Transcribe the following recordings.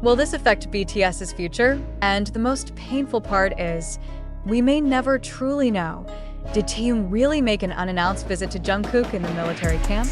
Will this affect BTS's future? And the most painful part is, we may never truly know. Did Taehyung really make an unannounced visit to Jungkook in the military camp?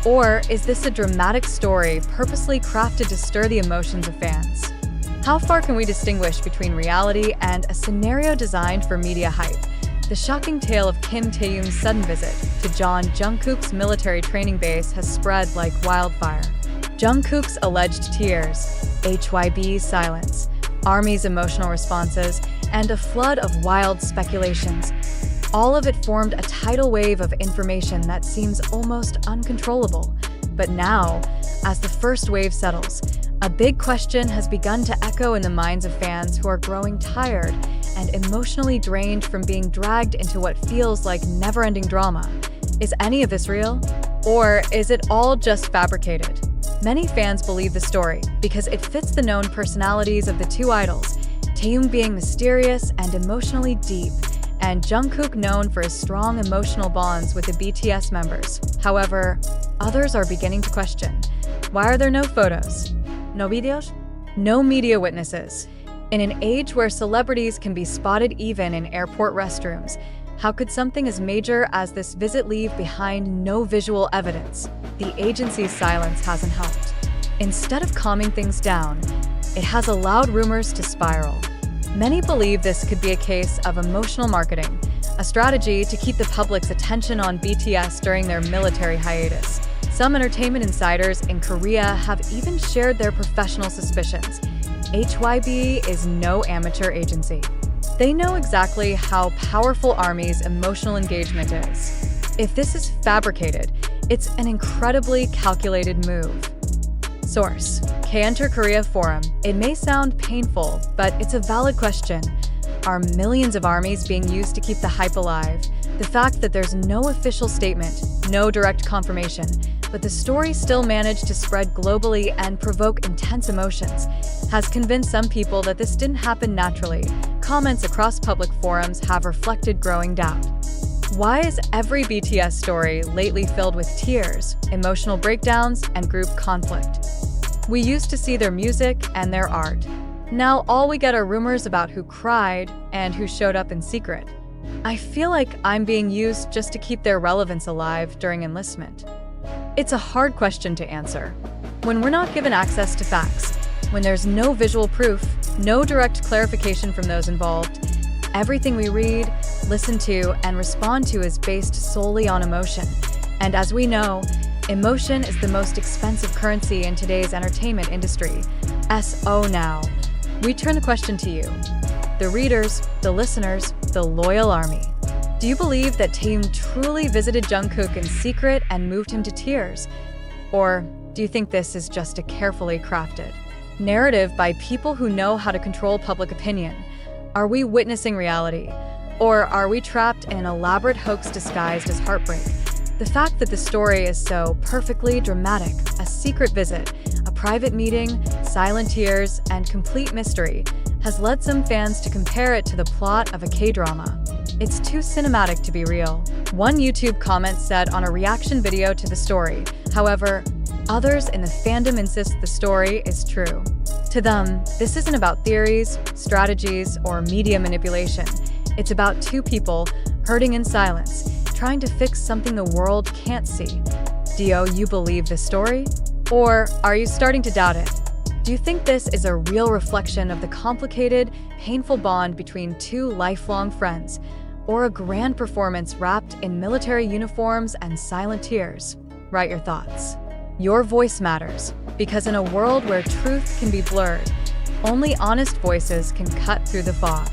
Or is this a dramatic story purposely crafted to stir the emotions of fans? How far can we distinguish between reality and a scenario designed for media hype? The shocking tale of Kim Taehyung's sudden visit to Jungkook's military training base has spread like wildfire. Jungkook's alleged tears, HYBE's silence, ARMY's emotional responses, and a flood of wild speculations. All of it formed a tidal wave of information that seems almost uncontrollable. But now, as the first wave settles, a big question has begun to echo in the minds of fans who are growing tired and emotionally drained from being dragged into what feels like never-ending drama. Is any of this real? Or is it all just fabricated? Many fans believe the story because it fits the known personalities of the two idols, Taehyung being mysterious and emotionally deep, and Jungkook known for his strong emotional bonds with the BTS members. However, others are beginning to question, why are there no photos? No videos? No media witnesses. In an age where celebrities can be spotted even in airport restrooms, how could something as major as this visit leave behind no visual evidence? The agency's silence hasn't helped. Instead of calming things down, it has allowed rumors to spiral. Many believe this could be a case of emotional marketing, a strategy to keep the public's attention on BTS during their military hiatus. Some entertainment insiders in Korea have even shared their professional suspicions. HYBE is no amateur agency. They know exactly how powerful ARMY's emotional engagement is. If this is fabricated, it's an incredibly calculated move. Source: K-Enter Korea Forum. It may sound painful, but it's a valid question. Are millions of armies being used to keep the hype alive? The fact that there's no official statement, no direct confirmation, but the story still managed to spread globally and provoke intense emotions, has convinced some people that this didn't happen naturally. Comments across public forums have reflected growing doubt. Why is every BTS story lately filled with tears, emotional breakdowns, and group conflict? We used to see their music and their art. Now all we get are rumors about who cried and who showed up in secret. I feel like I'm being used just to keep their relevance alive during enlistment. It's a hard question to answer. When we're not given access to facts, when there's no visual proof, no direct clarification from those involved, everything we read, listen to, and respond to is based solely on emotion. And as we know, emotion is the most expensive currency in today's entertainment industry. So now, we turn the question to you, the readers, the listeners, the loyal army. Do you believe that Taehyung truly visited Jungkook in secret and moved him to tears? Or do you think this is just a carefully crafted narrative by people who know how to control public opinion? Are we witnessing reality? Or are we trapped in an elaborate hoax disguised as heartbreak? The fact that the story is so perfectly dramatic, a secret visit, a private meeting, silent tears, and complete mystery, has led some fans to compare it to the plot of a K-drama. It's too cinematic to be real. One YouTube comment said on a reaction video to the story. However, others in the fandom insist the story is true. To them, this isn't about theories, strategies, or media manipulation. It's about two people hurting in silence, trying to fix something the world can't see. Do you believe this story? Or are you starting to doubt it? Do you think this is a real reflection of the complicated, painful bond between two lifelong friends, or a grand performance wrapped in military uniforms and silent tears? Write your thoughts. Your voice matters, because in a world where truth can be blurred, only honest voices can cut through the fog.